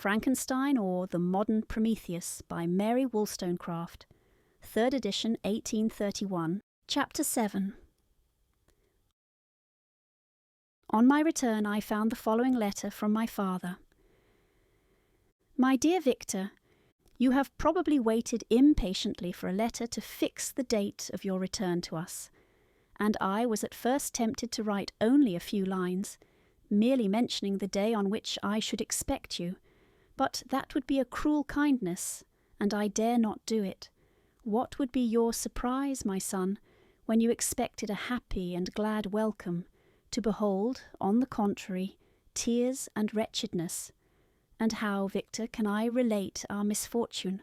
Frankenstein or the Modern Prometheus by Mary Wollstonecraft, 3rd edition, 1831, Chapter 7. On my return I found the following letter from my father. My dear Victor, you have probably waited impatiently for a letter to fix the date of your return to us, and I was at first tempted to write only a few lines, merely mentioning the day on which I should expect you, but that would be a cruel kindness, and I dare not do it. What would be your surprise, my son, when you expected a happy and glad welcome, to behold, on the contrary, tears and wretchedness? And how, Victor, can I relate our misfortune?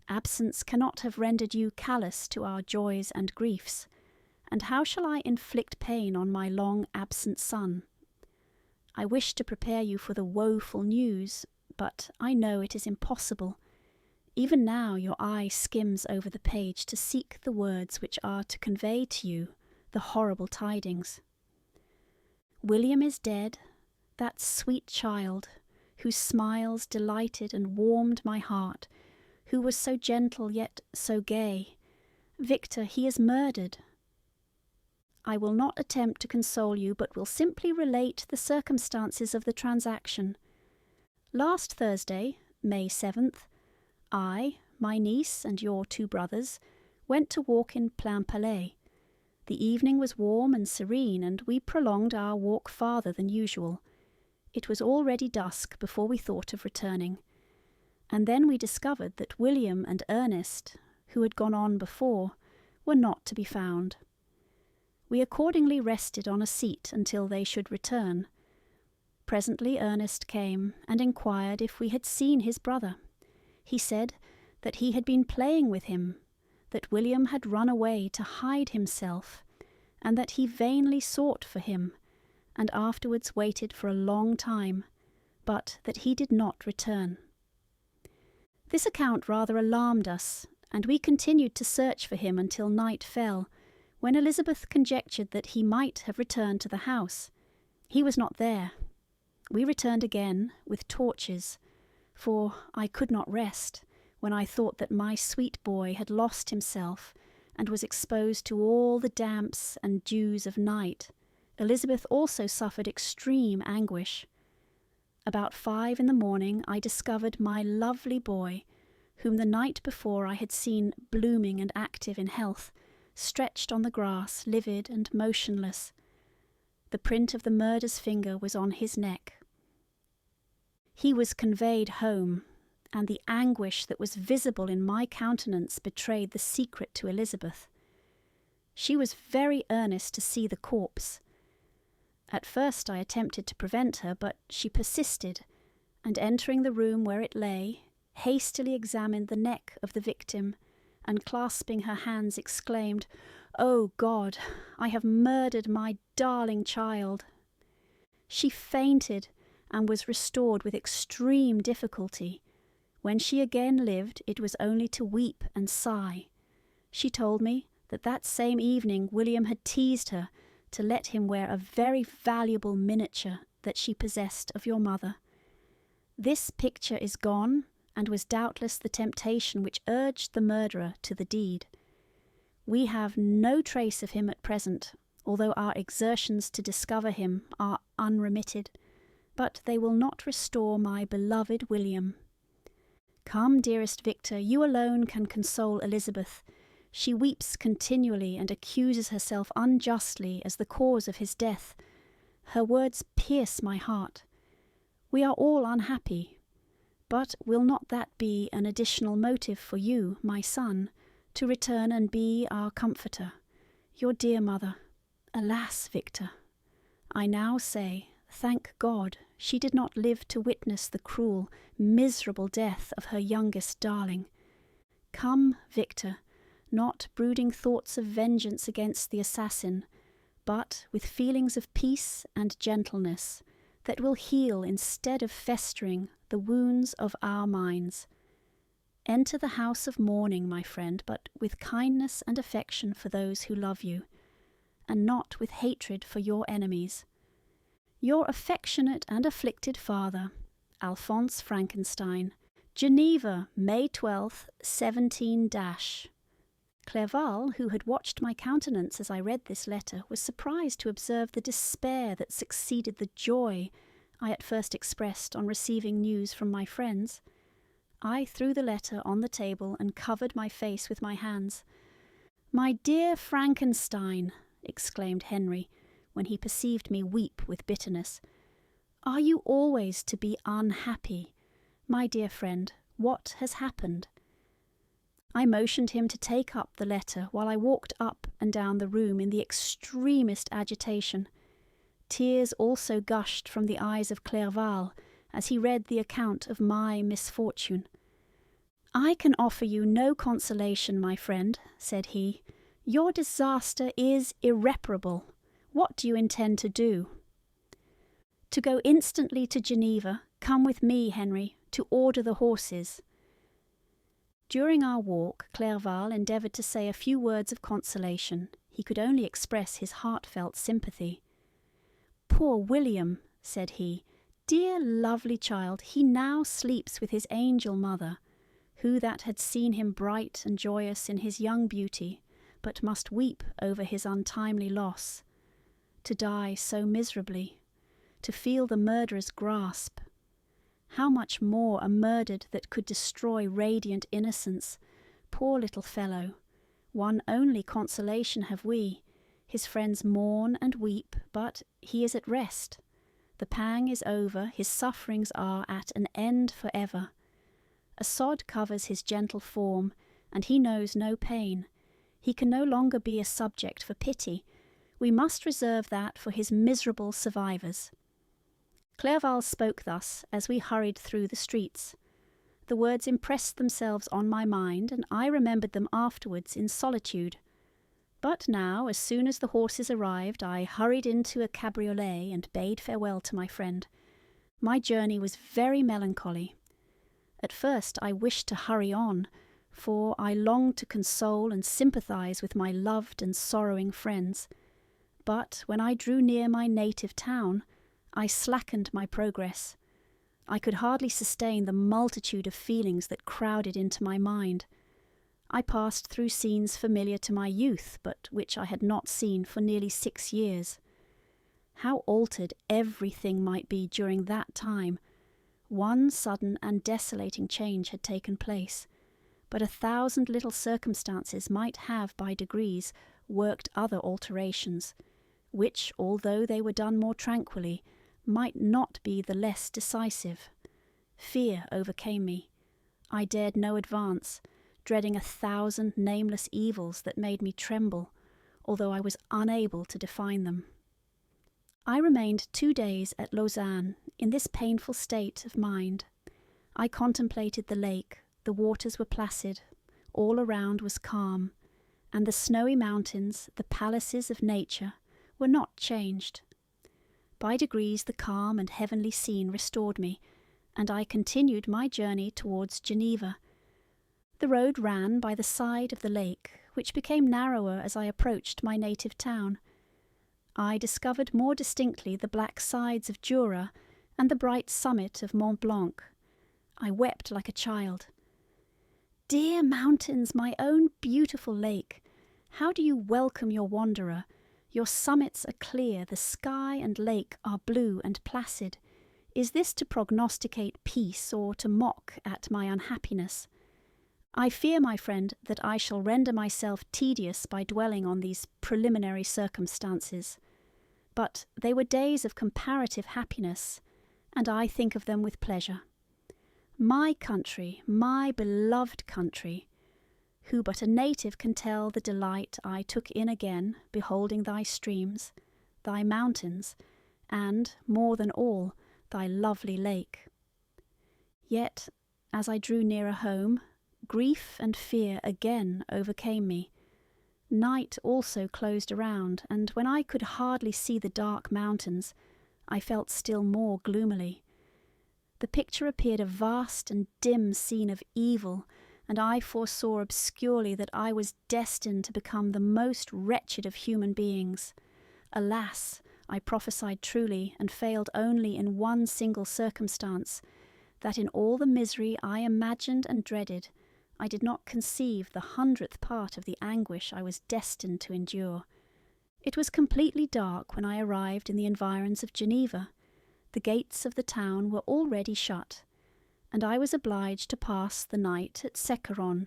Absence cannot have rendered you callous to our joys and griefs, and how shall I inflict pain on my long-absent son? I wish to prepare you for the woeful news, but I know it is impossible. Even now your eye skims over the page to seek the words which are to convey to you the horrible tidings. William is dead, that sweet child, whose smiles delighted and warmed my heart, who was so gentle yet so gay. Victor, he is murdered. I will not attempt to console you, but will simply relate the circumstances of the transaction. Last Thursday, May 7th, I, my niece, and your 2 brothers went to walk in Plain Palais. The evening was warm and serene, and we prolonged our walk farther than usual. It was already dusk before we thought of returning, and then we discovered that William and Ernest, who had gone on before, were not to be found. We accordingly rested on a seat until they should return. Presently Ernest came and inquired if we had seen his brother. He said that he had been playing with him, that William had run away to hide himself, and that he vainly sought for him, and afterwards waited for a long time, but that he did not return. This account rather alarmed us, and we continued to search for him until night fell, when Elizabeth conjectured that he might have returned to the house. He was not there. We returned again, with torches, for I could not rest when I thought that my sweet boy had lost himself and was exposed to all the damps and dews of night. Elizabeth also suffered extreme anguish. About 5 in the morning I discovered my lovely boy, whom the night before I had seen blooming and active in health, stretched on the grass, livid and motionless. The print of the murder's finger was on his neck. He was conveyed home, and the anguish that was visible in my countenance betrayed the secret to Elizabeth. She was very earnest to see the corpse. At first I attempted to prevent her, but she persisted, and entering the room where it lay, hastily examined the neck of the victim, and clasping her hands exclaimed, "Oh God, I have murdered my darling child." She fainted, and was restored with extreme difficulty. When she again lived, it was only to weep and sigh. She told me that that same evening William had teased her to let him wear a very valuable miniature that she possessed of your mother. This picture is gone, and was doubtless the temptation which urged the murderer to the deed. We have no trace of him at present, although our exertions to discover him are unremitted, but they will not restore my beloved William. Come, dearest Victor, you alone can console Elizabeth. She weeps continually and accuses herself unjustly as the cause of his death. Her words pierce my heart. We are all unhappy, but will not that be an additional motive for you, my son, to return and be our comforter, your dear mother? Alas, Victor, I now say, thank God, she did not live to witness the cruel, miserable death of her youngest darling. Come, Victor, not brooding thoughts of vengeance against the assassin, but with feelings of peace and gentleness that will heal instead of festering the wounds of our minds. Enter the house of mourning, my friend, but with kindness and affection for those who love you, and not with hatred for your enemies. Your affectionate and afflicted father, Alphonse Frankenstein. Geneva, May 12th, 17 Clerval, who had watched my countenance as I read this letter, was surprised to observe the despair that succeeded the joy I at first expressed on receiving news from my friends. I threw the letter on the table and covered my face with my hands. "My dear Frankenstein," exclaimed Henry, when he perceived me weep with bitterness, "are you always to be unhappy? My dear friend, what has happened?" I motioned him to take up the letter while I walked up and down the room in the extremest agitation. Tears also gushed from the eyes of Clerval as he read the account of my misfortune. "I can offer you no consolation, my friend," said he. "Your disaster is irreparable. What do you intend to do?" "To go instantly to Geneva. Come with me, Henry, to order the horses." During our walk, Clerval endeavoured to say a few words of consolation. He could only express his heartfelt sympathy. "Poor William," said he, "dear lovely child, he now sleeps with his angel mother, who that had seen him bright and joyous in his young beauty, but must weep over his untimely loss. To die so miserably, to feel the murderer's grasp. How much more a murdered that could destroy radiant innocence. Poor little fellow, one only consolation have we. His friends mourn and weep, but he is at rest. The pang is over, his sufferings are at an end for ever. A sod covers his gentle form, and he knows no pain. He can no longer be a subject for pity. We must reserve that for his miserable survivors." Clerval spoke thus as we hurried through the streets. The words impressed themselves on my mind, and I remembered them afterwards in solitude. But now, as soon as the horses arrived, I hurried into a cabriolet and bade farewell to my friend. My journey was very melancholy. At first I wished to hurry on, for I longed to console and sympathize with my loved and sorrowing friends. But when I drew near my native town, I slackened my progress. I could hardly sustain the multitude of feelings that crowded into my mind. I passed through scenes familiar to my youth, but which I had not seen for nearly 6 years. How altered everything might be during that time! One sudden and desolating change had taken place, but 1,000 little circumstances might have by degrees worked other alterations, which, although they were done more tranquilly, might not be the less decisive. Fear overcame me. I dared no advance, dreading 1,000 nameless evils that made me tremble, although I was unable to define them. I remained 2 days at Lausanne in this painful state of mind. I contemplated the lake, the waters were placid, all around was calm, and the snowy mountains, the palaces of nature, were not changed. By degrees the calm and heavenly scene restored me, and I continued my journey towards Geneva. The road ran by the side of the lake, which became narrower as I approached my native town. I discovered more distinctly the black sides of Jura and the bright summit of Mont Blanc. I wept like a child. "Dear mountains, my own beautiful lake, how do you welcome your wanderer? Your summits are clear, the sky and lake are blue and placid. Is this to prognosticate peace or to mock at my unhappiness? I fear, my friend, that I shall render myself tedious by dwelling on these preliminary circumstances. But they were days of comparative happiness, and I think of them with pleasure. My country, my beloved country, who but a native can tell the delight I took in again, beholding thy streams, thy mountains, and, more than all, thy lovely lake. Yet, as I drew nearer home, grief and fear again overcame me. Night also closed around, and when I could hardly see the dark mountains, I felt still more gloomily. The picture appeared a vast and dim scene of evil, and I foresaw obscurely that I was destined to become the most wretched of human beings. Alas, I prophesied truly, and failed only in one single circumstance, that in all the misery I imagined and dreaded, I did not conceive the 100th part of the anguish I was destined to endure. It was completely dark when I arrived in the environs of Geneva. The gates of the town were already shut, and I was obliged to pass the night at Secaron,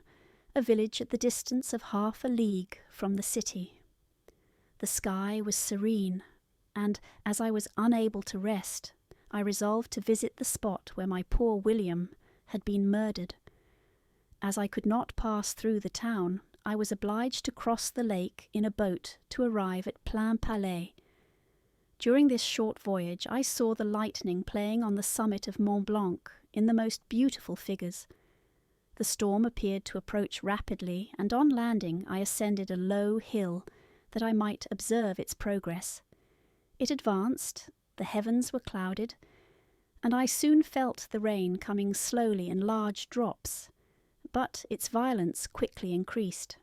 a village at the distance of half a league from the city. The sky was serene, and as I was unable to rest, I resolved to visit the spot where my poor William had been murdered. As I could not pass through the town, I was obliged to cross the lake in a boat to arrive at Plainpalais. During this short voyage I saw the lightning playing on the summit of Mont Blanc in the most beautiful figures. The storm appeared to approach rapidly, and on landing I ascended a low hill that I might observe its progress. It advanced, the heavens were clouded, and I soon felt the rain coming slowly in large drops, but its violence quickly increased.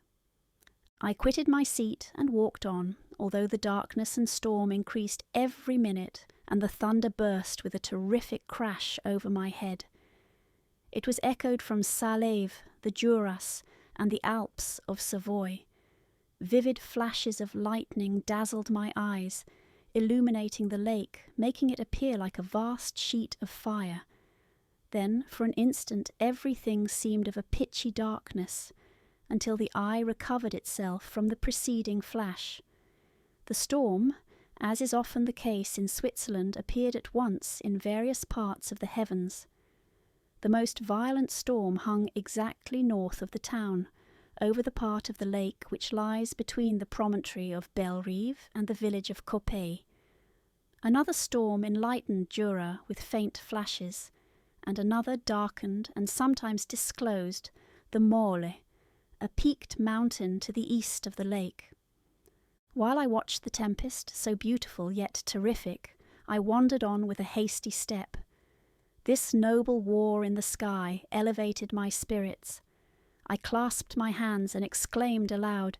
I quitted my seat and walked on, although the darkness and storm increased every minute, and the thunder burst with a terrific crash over my head. It was echoed from Salève, the Juras, and the Alps of Savoy. Vivid flashes of lightning dazzled my eyes, illuminating the lake, making it appear like a vast sheet of fire. Then, for an instant, everything seemed of a pitchy darkness, until the eye recovered itself from the preceding flash. The storm, as is often the case in Switzerland, appeared at once in various parts of the heavens. The most violent storm hung exactly north of the town, over the part of the lake which lies between the promontory of Bellerive and the village of Coppet. Another storm enlightened Jura with faint flashes, and another darkened and sometimes disclosed the Mole, a peaked mountain to the east of the lake. While I watched the tempest, so beautiful yet terrific, I wandered on with a hasty step. This noble war in the sky elevated my spirits. I clasped my hands and exclaimed aloud,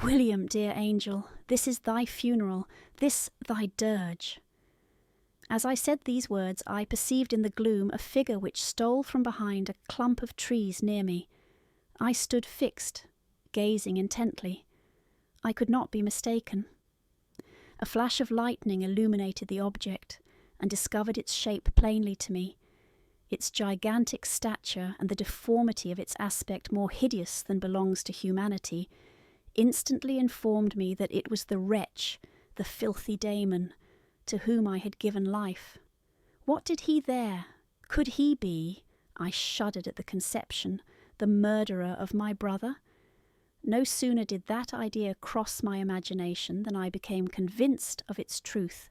"William, dear angel, this is thy funeral, this thy dirge." As I said these words, I perceived in the gloom a figure which stole from behind a clump of trees near me. I stood fixed, gazing intently. I could not be mistaken. A flash of lightning illuminated the object, and discovered its shape plainly to me. Its gigantic stature and the deformity of its aspect, more hideous than belongs to humanity, instantly informed me that it was the wretch, the filthy Damon, to whom I had given life. What did he there? Could he be, I shuddered at the conception, the murderer of my brother? No sooner did that idea cross my imagination than I became convinced of its truth.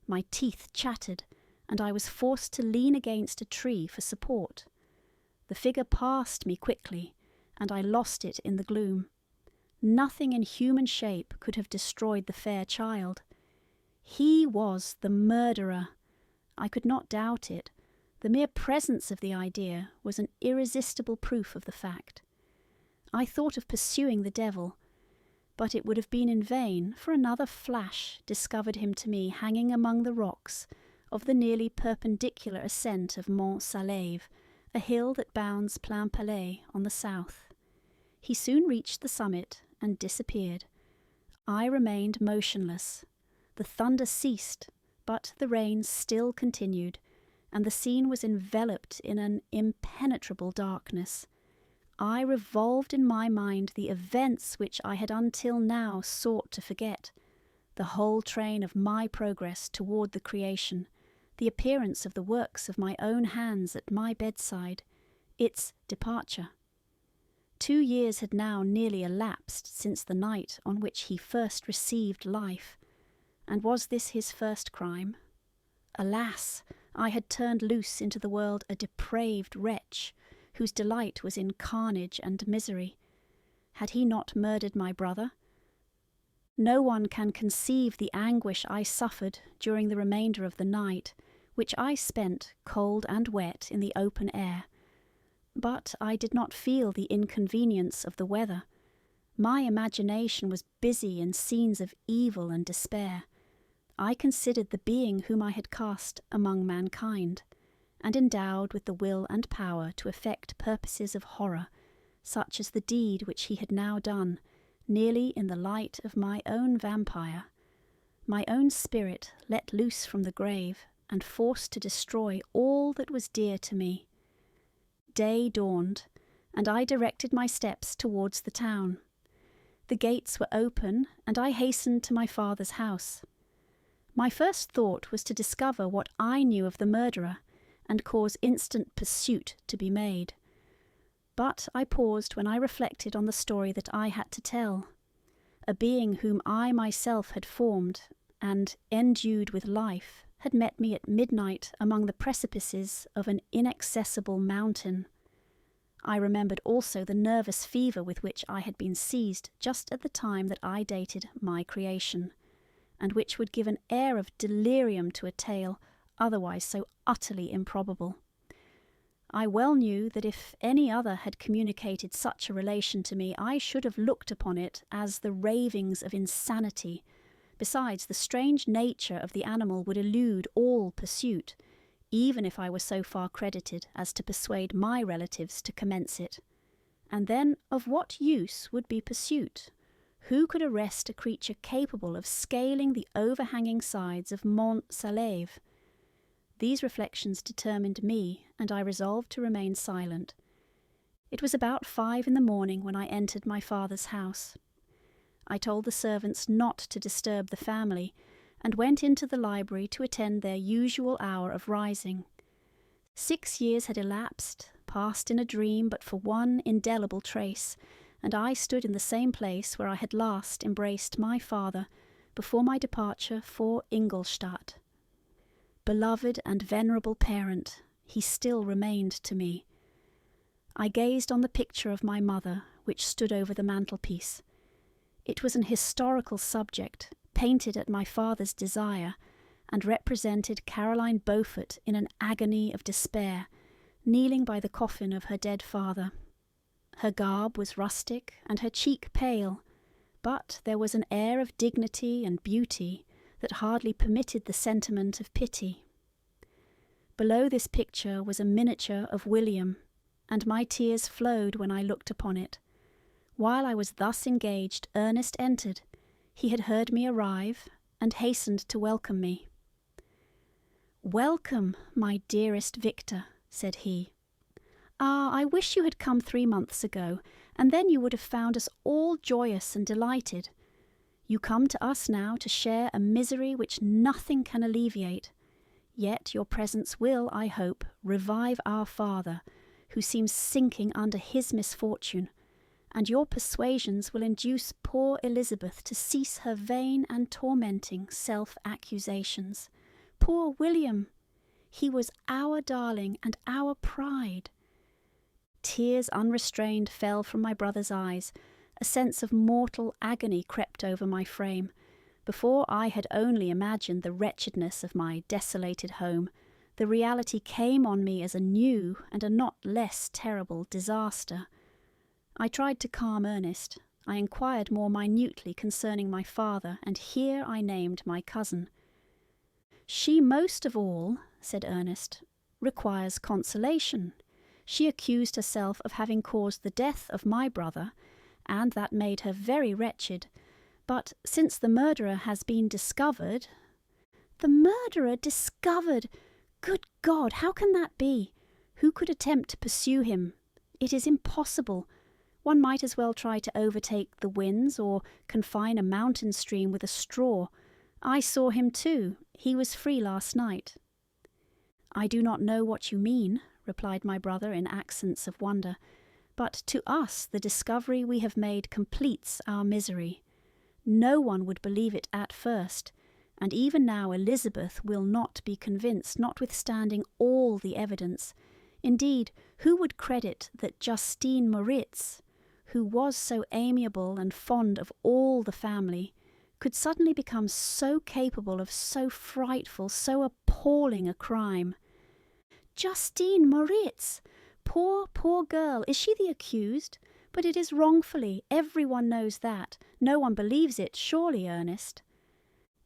My teeth chattered, and I was forced to lean against a tree for support. The figure passed me quickly, and I lost it in the gloom. Nothing in human shape could have destroyed the fair child. He was the murderer. I could not doubt it. The mere presence of the idea was an irresistible proof of the fact. I thought of pursuing the devil, but it would have been in vain, for another flash discovered him to me hanging among the rocks of the nearly perpendicular ascent of Mont Salève, a hill that bounds Plainpalais on the south. He soon reached the summit and disappeared. I remained motionless. The thunder ceased, but the rain still continued, and the scene was enveloped in an impenetrable darkness. I revolved in my mind the events which I had until now sought to forget, the whole train of my progress toward the creation, the appearance of the works of my own hands at my bedside, its departure. 2 years had now nearly elapsed since the night on which he first received life, and was this his first crime? Alas! I had turned loose into the world a depraved wretch, whose delight was in carnage and misery. Had he not murdered my brother? No one can conceive the anguish I suffered during the remainder of the night, which I spent, cold and wet, in the open air. But I did not feel the inconvenience of the weather. My imagination was busy in scenes of evil and despair. I considered the being whom I had cast among mankind, and endowed with the will and power to effect purposes of horror, such as the deed which he had now done, nearly in the light of my own vampire, my own spirit let loose from the grave and forced to destroy all that was dear to me. Day dawned, and I directed my steps towards the town. The gates were open, and I hastened to my father's house. My first thought was to discover what I knew of the murderer, and cause instant pursuit to be made. But I paused when I reflected on the story that I had to tell. A being whom I myself had formed, and endued with life, had met me at midnight among the precipices of an inaccessible mountain. I remembered also the nervous fever with which I had been seized just at the time that I dated my creation, and which would give an air of delirium to a tale otherwise so utterly improbable. I well knew that if any other had communicated such a relation to me, I should have looked upon it as the ravings of insanity. Besides, the strange nature of the animal would elude all pursuit, even if I were so far credited as to persuade my relatives to commence it. And then of what use would be pursuit? Who could arrest a creature capable of scaling the overhanging sides of Mont Salève? These reflections determined me, and I resolved to remain silent. It was about 5 in the morning when I entered my father's house. I told the servants not to disturb the family, and went into the library to attend their usual hour of rising. 6 years had elapsed, passed in a dream but for one indelible trace, and I stood in the same place where I had last embraced my father before my departure for Ingolstadt. Beloved and venerable parent, he still remained to me. I gazed on the picture of my mother, which stood over the mantelpiece. It was an historical subject, painted at my father's desire, and represented Caroline Beaufort in an agony of despair, kneeling by the coffin of her dead father. Her garb was rustic, and her cheek pale, but there was an air of dignity and beauty that hardly permitted the sentiment of pity. Below this picture was a miniature of William, and my tears flowed when I looked upon it. While I was thus engaged, Ernest entered. He had heard me arrive, and hastened to welcome me. "Welcome, my dearest Victor," said he. "Ah, I wish you had come 3 months ago, and then you would have found us all joyous and delighted. You come to us now to share a misery which nothing can alleviate. Yet your presence will, I hope, revive our father, who seems sinking under his misfortune, and your persuasions will induce poor Elizabeth to cease her vain and tormenting self-accusations. Poor William! He was our darling and our pride." Tears unrestrained fell from my brother's eyes. A sense of mortal agony crept over my frame. Before I had only imagined the wretchedness of my desolated home, the reality came on me as a new and a not less terrible disaster. I tried to calm Ernest. I inquired more minutely concerning my father, and here I named my cousin. "She most of all," said Ernest, "requires consolation. She accused herself of having caused the death of my brother, and that made her very wretched. But since the murderer has been discovered—" "The murderer discovered! Good God, how can that be? Who could attempt to pursue him? It is impossible. One might as well try to overtake the winds or confine a mountain stream with a straw. I saw him too. He was free last night." "I do not know what you mean," replied my brother in accents of wonder, "but to us the discovery we have made completes our misery. No one would believe it at first, and even now Elizabeth will not be convinced, notwithstanding all the evidence. Indeed, who would credit that Justine Moritz, who was so amiable and fond of all the family, could suddenly become so capable of so frightful, so appalling a crime? Justine Moritz! Poor, poor girl! Is she the accused? But it is wrongfully. Everyone knows that. No one believes it, surely, Ernest?"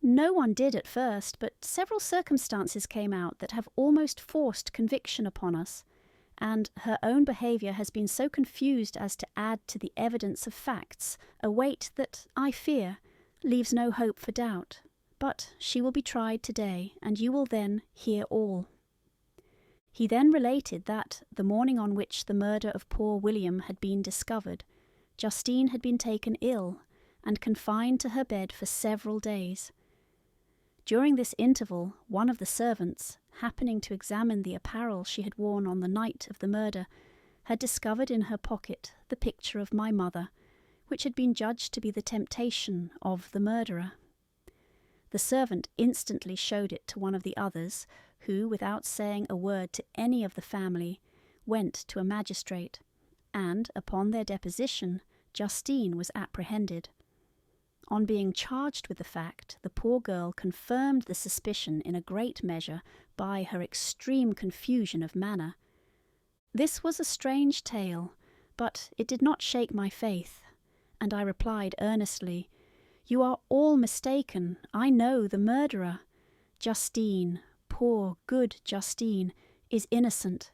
No one did at first, but several circumstances came out that have almost forced conviction upon us, and her own behaviour has been so confused as to add to the evidence of facts a weight that, I fear, leaves no hope for doubt. But she will be tried today, and you will then hear all." He then related that, the morning on which the murder of poor William had been discovered, Justine had been taken ill and confined to her bed for several days. During this interval, one of the servants, happening to examine the apparel she had worn on the night of the murder, had discovered in her pocket the picture of my mother, which had been judged to be the temptation of the murderer. The servant instantly showed it to one of the others, who, without saying a word to any of the family, went to a magistrate, and, upon their deposition, Justine was apprehended. On being charged with the fact, the poor girl confirmed the suspicion in a great measure by her extreme confusion of manner. This was a strange tale, but it did not shake my faith, and I replied earnestly, "You are all mistaken. I know the murderer. Justine, poor, good Justine, is innocent."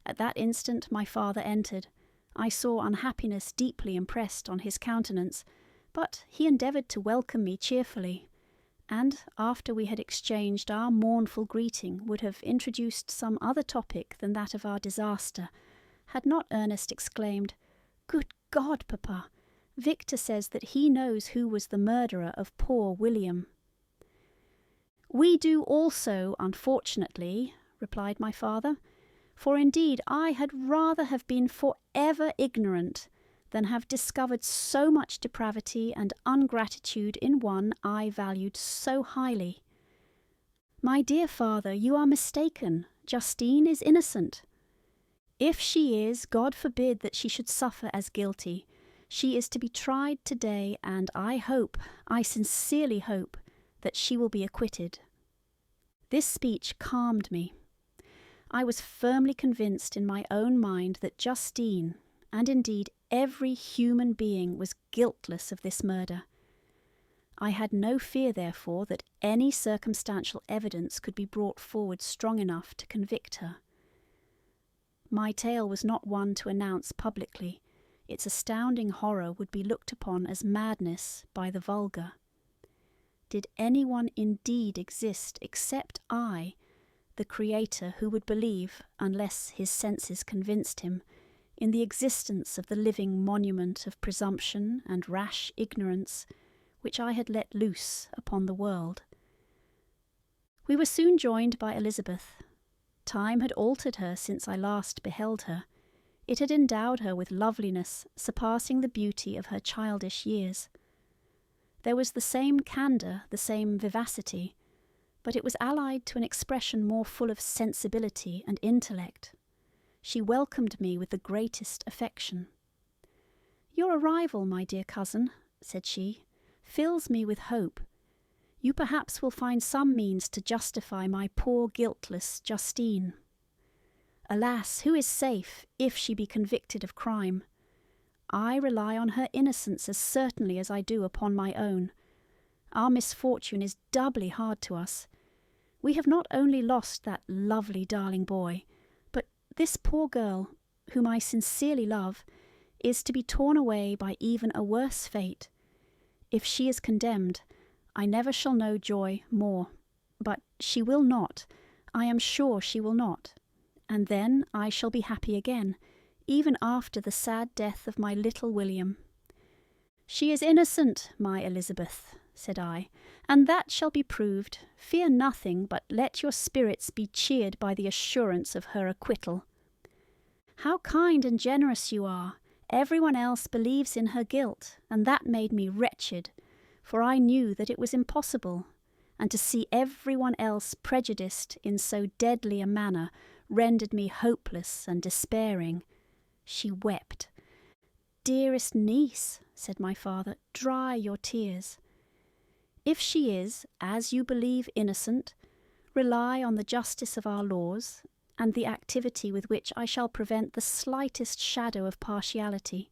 At that instant my father entered. I saw unhappiness deeply impressed on his countenance, but he endeavoured to welcome me cheerfully, and, after we had exchanged our mournful greeting, would have introduced some other topic than that of our disaster, had not Ernest exclaimed, "Good God, Papa! Victor says that he knows who was the murderer of poor William." "We do also, unfortunately," replied my father, "for indeed I had rather have been for ever ignorant than have discovered so much depravity and ungratitude in one I valued so highly." "My dear father, you are mistaken. Justine is innocent. If she is, God forbid that she should suffer as guilty. She is to be tried today, and I sincerely hope, that she will be acquitted." This speech calmed me. I was firmly convinced in my own mind that Justine, and indeed every human being, was guiltless of this murder. I had no fear, therefore, that any circumstantial evidence could be brought forward strong enough to convict her. My tale was not one to announce publicly. Its astounding horror would be looked upon as madness by the vulgar. Did anyone indeed exist except I, the Creator, who would believe, unless his senses convinced him, in the existence of the living monument of presumption and rash ignorance which I had let loose upon the world? We were soon joined by Elizabeth. Time had altered her since I last beheld her. It had endowed her with loveliness surpassing the beauty of her childish years. There was the same candour, the same vivacity, but it was allied to an expression more full of sensibility and intellect. She welcomed me with the greatest affection. "Your arrival, my dear cousin," said she, "fills me with hope. You perhaps will find some means to justify my poor guiltless Justine. Alas, who is safe, if she be convicted of crime? I rely on her innocence as certainly as I do upon my own. Our misfortune is doubly hard to us. We have not only lost that lovely darling boy, but this poor girl, whom I sincerely love, is to be torn away by even a worse fate. If she is condemned, I never shall know joy more. But she will not, I am sure she will not. And then I shall be happy again, even after the sad death of my little William." "She is innocent, my Elizabeth," said I, "and that shall be proved. Fear nothing, but let your spirits be cheered by the assurance of her acquittal." "How kind and generous you are! Everyone else believes in her guilt, and that made me wretched, for I knew that it was impossible, and to see everyone else prejudiced in so deadly a manner rendered me hopeless and despairing." She wept. "Dearest niece," said my father, "dry your tears. If she is, as you believe, innocent, rely on the justice of our laws, and the activity with which I shall prevent the slightest shadow of partiality.